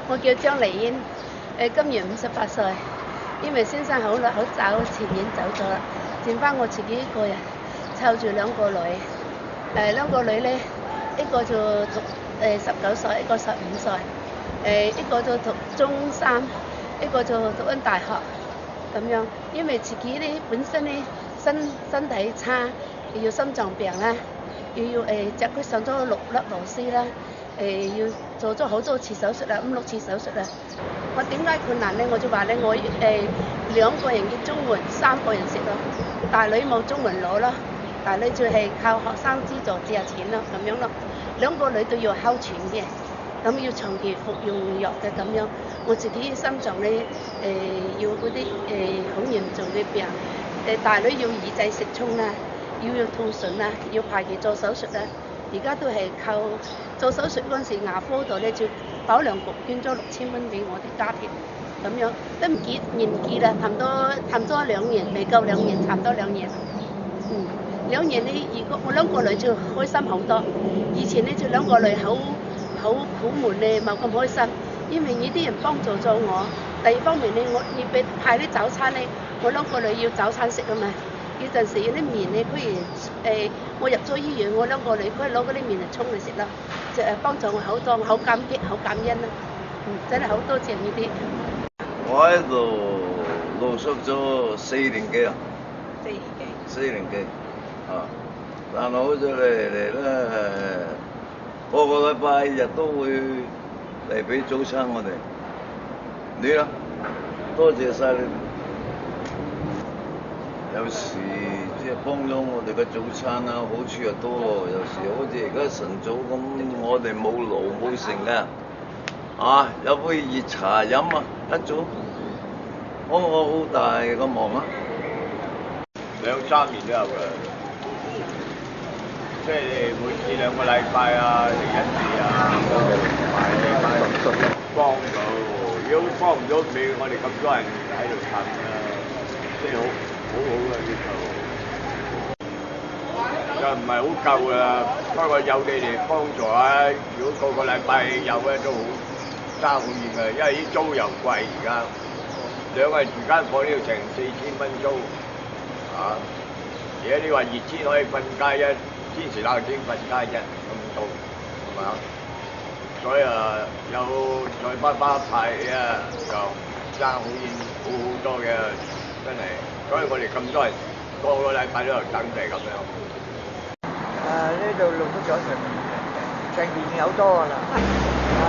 我叫張麗英，今年58歲。因為先生好早前年走咗啦，剩翻我自己一個人，湊住兩個女。兩個女咧，一個就讀19歲，一個15歲。一個就讀中三，一個就讀緊大學咁樣。因為自己咧本身咧身體差，又要心臟病啦，又要脊椎上咗6粒螺絲啦。要做咗好多次手術啦，5、6次手術啦。我點解困難咧？我就話咧，我2個人嘅綜援，3個人食咯。大女冇綜援攞咯，大女就係靠學生資助借錢咯，咁樣咯。2個女都要哮喘嘅，咁要長期服用藥嘅咁樣。我自己心臟咧要嗰啲好嚴重嘅病，大女要耳仔食葱啦，要吐唇啦，要排期做手術啦。而家都係靠做手術嗰陣時，牙科度咧就保良局捐咗6000蚊俾我哋家庭，咁樣都唔結年紀啦，差唔多2年，未夠2年，差唔多2年。2年咧，如果我2個女就開心好多。以前咧就2個女好苦悶咧，冇咁開心，因為呢啲人幫助咗我。第二方面咧，我要俾派啲早餐咧，我2個女要早餐食啊嘛。有陣時有啲麵咧，佢我入咗醫院，我2個女佢攞嗰啲麵嚟沖嚟食啦，就幫助我好多，我好感激，好感恩啦。真係好多謝呢啲。我喺度露宿咗4年幾啦。4年幾啊！但係好咗嚟咧，個個禮拜日都會嚟俾早餐我哋。你啦，多謝晒你。有時即係幫咗我哋嘅早餐啦，好處又多。有時好似而家晨早咁，我哋冇爐冇剩嘅，有杯熱茶飲啊，一早幫我好大個忙啊。2、3年都有㗎，即係每次2個禮拜啊，定1次啊，幫到。如果幫唔到俾我哋咁多人喺度撐啊，即係好嘅呢就唔係好夠啦。不過有你哋幫助啊，如果個禮拜有咧都好爭好遠嘅，因為啲租又貴而家，2個人住間房都要成4000蚊租而家你話熱天可以瞓街啫，天時冷天瞓街啫，咁凍係咪啊？所以有再巴派就爭好遠好多嘅，真係。所以我哋咁多人個禮拜都喺度等就係咁樣。呢度露宿咗成年有多㗎啦。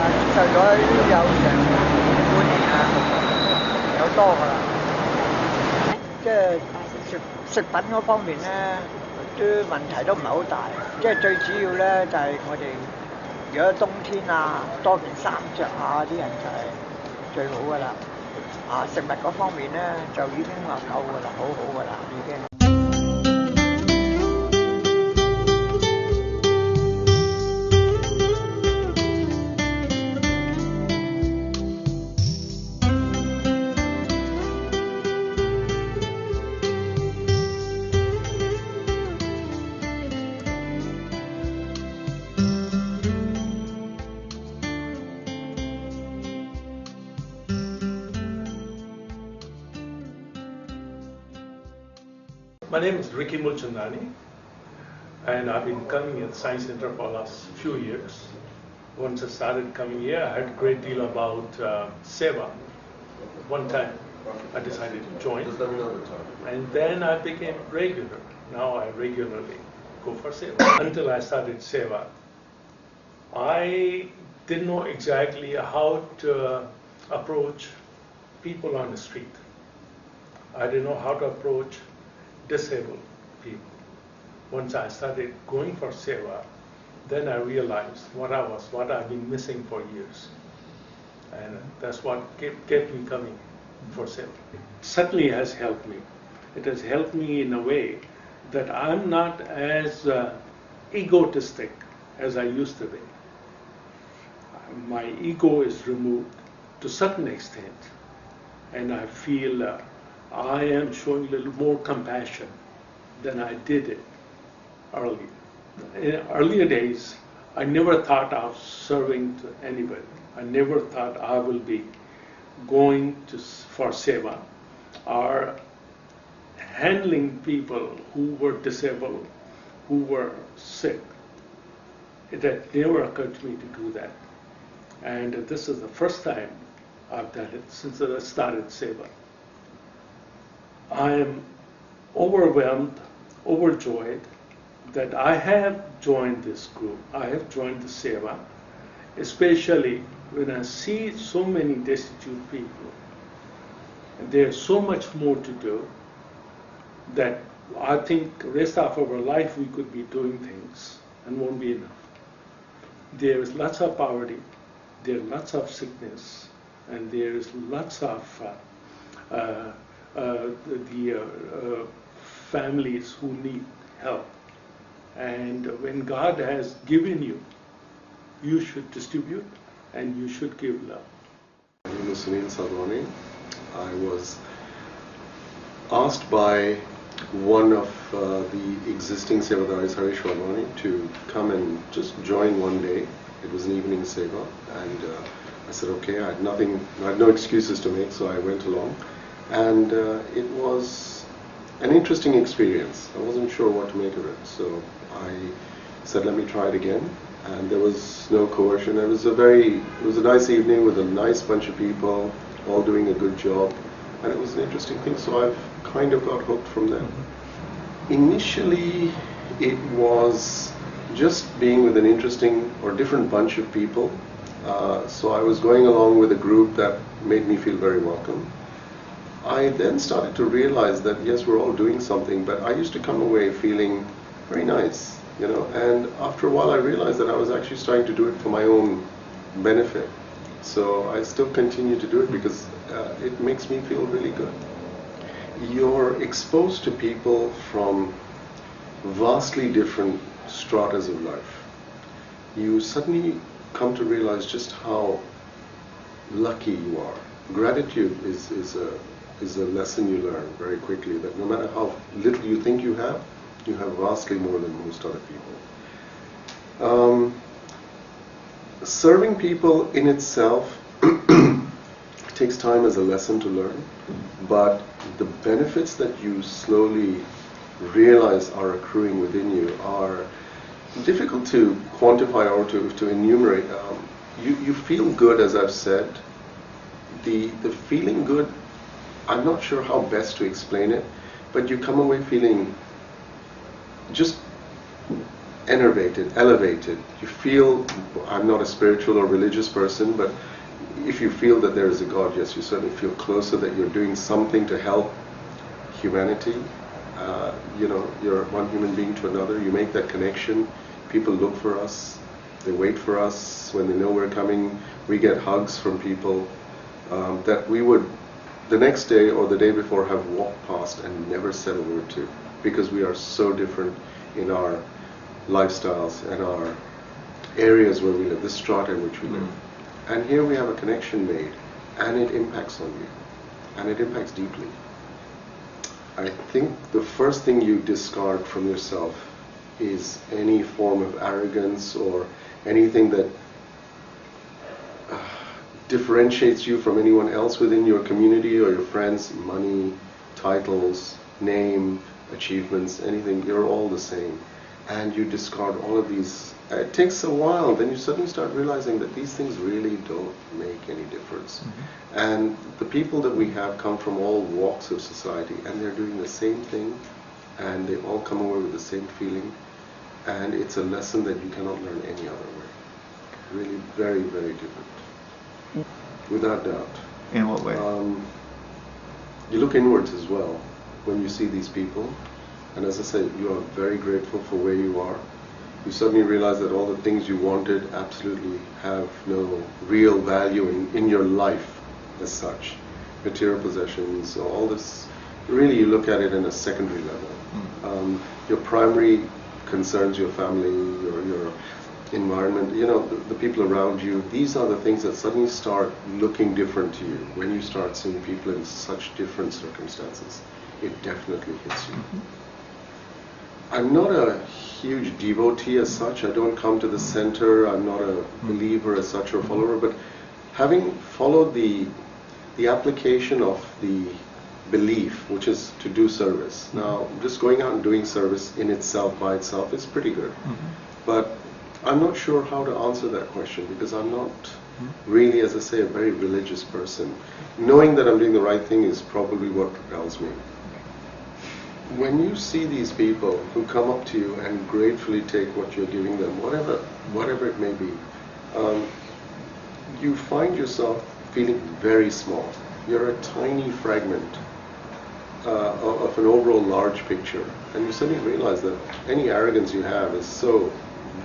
接受咗都有成半年有多㗎啦。即係食品嗰方面咧，都問題都唔係好大。即係最主要咧就係我哋如果冬天多件衫着啲人就係最好㗎啦。食物嗰方面咧就已經話夠㗎啦，好好㗎啦已經。My name is Ricky Mulchandani, and I've been coming at Science Center for the last few years. Once I started coming here, I heard a great deal about Seva. One time I decided to join, and then I became regular. Now I regularly go for Seva. Until I started Seva, I didn't know exactly how to approach people on the street. I didn't know how to approach disabled people. Once I started going for Seva, then I realized what I've been missing for years. And that's what kept me coming for Seva. It certainly has helped me. It has helped me in a way that I'm not as egotistic as I used to be. My ego is removed to a certain extent, and I feel I am showing a little more compassion than I did it earlier. In earlier days, I never thought of serving to anybody. I never thought I will be going for Seva or handling people who were disabled, who were sick. It had never occurred to me to do that. And this is the first time I've done it since I started Seva. I am overwhelmed, overjoyed that I have joined this group. I have joined the Seva, especially when I see so many destitute people. And there's so much more to do that I think the rest of our life we could be doing things and won't be enough. There is lots of poverty, there is lots of sickness, and there is lots of families who need help. And when God has given you, you should distribute and you should give love. My name is Sunil Sadhwani. I was asked by one of the existing Sevadaris, Harish Wadhwani, to come and just join one day. It was an evening Seva, and I said okay. I had no excuses to make, so I went along. And it was an interesting experience. I wasn't sure what to make of it, so I said let me try it again. And there was no coercion. It was a nice evening with a nice bunch of people, all doing a good job, and it was an interesting thing. So I've kind of got hooked from there. Initially, it was just being with an interesting or different bunch of people. So I was going along with a group that made me feel very welcome. I then started to realize that yes, we're all doing something, but I used to come away feeling very nice, you know. And after a while, I realized that I was actually starting to do it for my own benefit. So I still continue to do it because it makes me feel really good. You're exposed to people from vastly different stratas of life. You suddenly come to realize just how lucky you are. Gratitude is a lesson you learn very quickly, that no matter how little you think you have vastly more than most other people. Serving people in itself takes time as a lesson to learn, but the benefits that you slowly realize are accruing within you are difficult to quantify or to enumerate. You feel good, as I've said. The feeling good, I'm not sure how best to explain it, but you come away feeling just enervated, elevated. You feel, I'm not a spiritual or religious person, but if you feel that there is a God, yes, you certainly feel closer, that you're doing something to help humanity. You know, you're one human being to another. You make that connection. People look for us. They wait for us when they know we're coming. We get hugs from people that we would the next day or the day before have walked past and never said a word to, because we are so different in our lifestyles and our areas where we live, the strata in which we live. And here we have a connection made, and it impacts on you, and it impacts deeply. I think the first thing you discard from yourself is any form of arrogance or anything that differentiates you from anyone else within your community or your friends. Money, titles, name, achievements, anything, you're all the same. And you discard all of these. It takes a while, then you suddenly start realizing that these things really don't make any difference. And the people that we have come from all walks of society, and they're doing the same thing, and they all come away with the same feeling, and it's a lesson that you cannot learn any other way. Really very, very different. Without doubt. In what way? You look inwards as well when you see these people, and as I said, you are very grateful for where you are. You suddenly realize that all the things you wanted absolutely have no real value in your life as such. Material possessions, all this, really you look at it in a secondary level. Your primary concerns, your family, your environment, you know, the people around you, these are the things that suddenly start looking different to you when you start seeing people in such different circumstances. It definitely hits you. I'm not a huge devotee as such. I don't come to the center. I'm not a believer as such or follower. But having followed the application of the belief, which is to do service. Now, just going out and doing service in itself, by itself, is pretty good. But I'm not sure how to answer that question because I'm not really, as I say, a very religious person. Knowing that I'm doing the right thing is probably what propels me. When you see these people who come up to you and gratefully take what you're giving them, whatever it may be, you find yourself feeling very small. You're a tiny fragment of an overall large picture, and you suddenly realize that any arrogance you have is so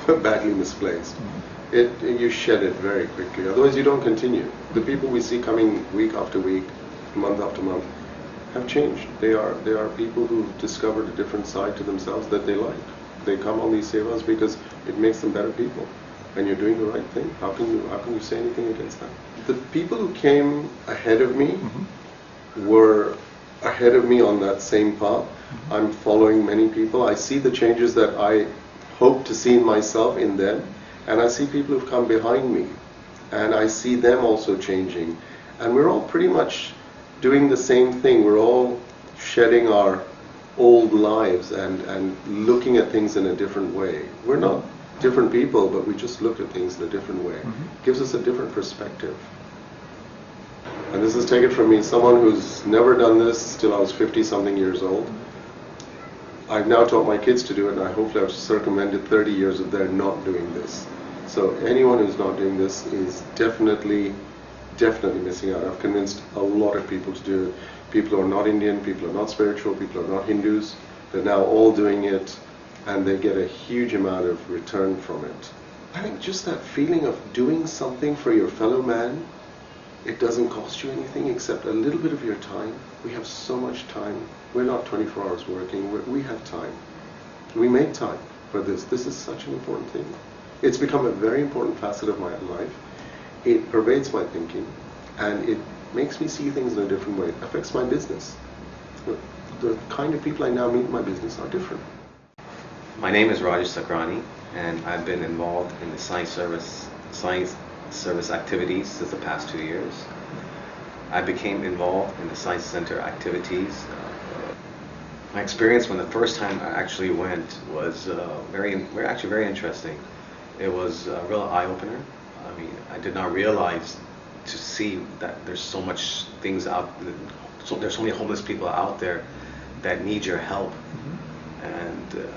badly misplaced. You shed it very quickly, otherwise you don't continue. The people we see coming week after week, month after month, have changed. They are people who've discovered a different side to themselves that they like. They come on these sevas because it makes them better people, and you're doing the right thing. How can you say anything against that? The people who came ahead of me were ahead of me on that same path. I'm following many people. I see the changes that I hope to see in myself in them, and I see people who've come behind me, and I see them also changing, and we're all pretty much doing the same thing. We're all shedding our old lives and looking at things in a different way. We're not different people, but we just look at things in a different way. Gives us a different perspective. And this is taken from me, someone who's never done this till I was 50-something years old. I've now taught my kids to do it, and hopefully I've circumvented 30 years of their not doing this. So anyone who's not doing this is definitely missing out. I've convinced a lot of people to do it. People who are not Indian, people who are not spiritual, people who are not Hindus, they're now all doing it, and they get a huge amount of return from it. I think just that feeling of doing something for your fellow man, it doesn't cost you anything except a little bit of your time. We have so much time. We're not 24 hours working. We have time. We make time for this. This is such an important thing. It's become a very important facet of my life. It pervades my thinking, and it makes me see things in a different way. It affects my business. The kind of people I now meet in my business are different. My name is Rajesh Sakrani, and I've been involved in the science service activities since the past 2 years. I became involved in the Science Center activities. My experience when the first time I actually went was very interesting. It was a real eye-opener. I mean, I did not realize to see that there's so much things out, there's so many homeless people out there that need your help. And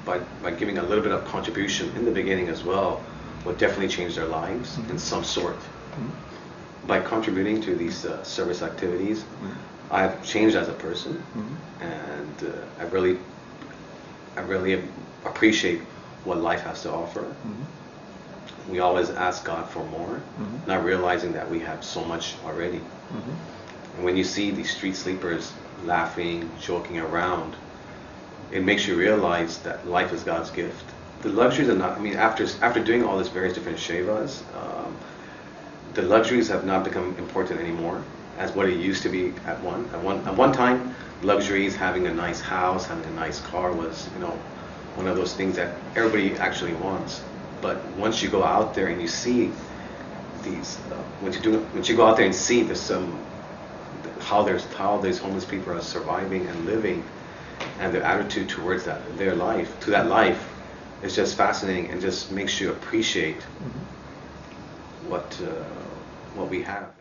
by giving a little bit of contribution in the beginning as well, will definitely change their lives in some sort. By contributing to these service activities, I've changed as a person, and I really appreciate what life has to offer. We always ask God for more, not realizing that we have so much already. And when you see these street sleepers laughing, joking around, it makes you realize that life is God's gift. The luxuries are not, I mean, after doing all these various different Sevas, the luxuries have not become important anymore as what it used to be at one time. Luxuries, having a nice house, having a nice car was, one of those things that everybody actually wants. But once you go out there and you see these, once you go out there and see this, how these homeless people are surviving and living, and their attitude towards that life, is just fascinating and just makes you appreciate what we have.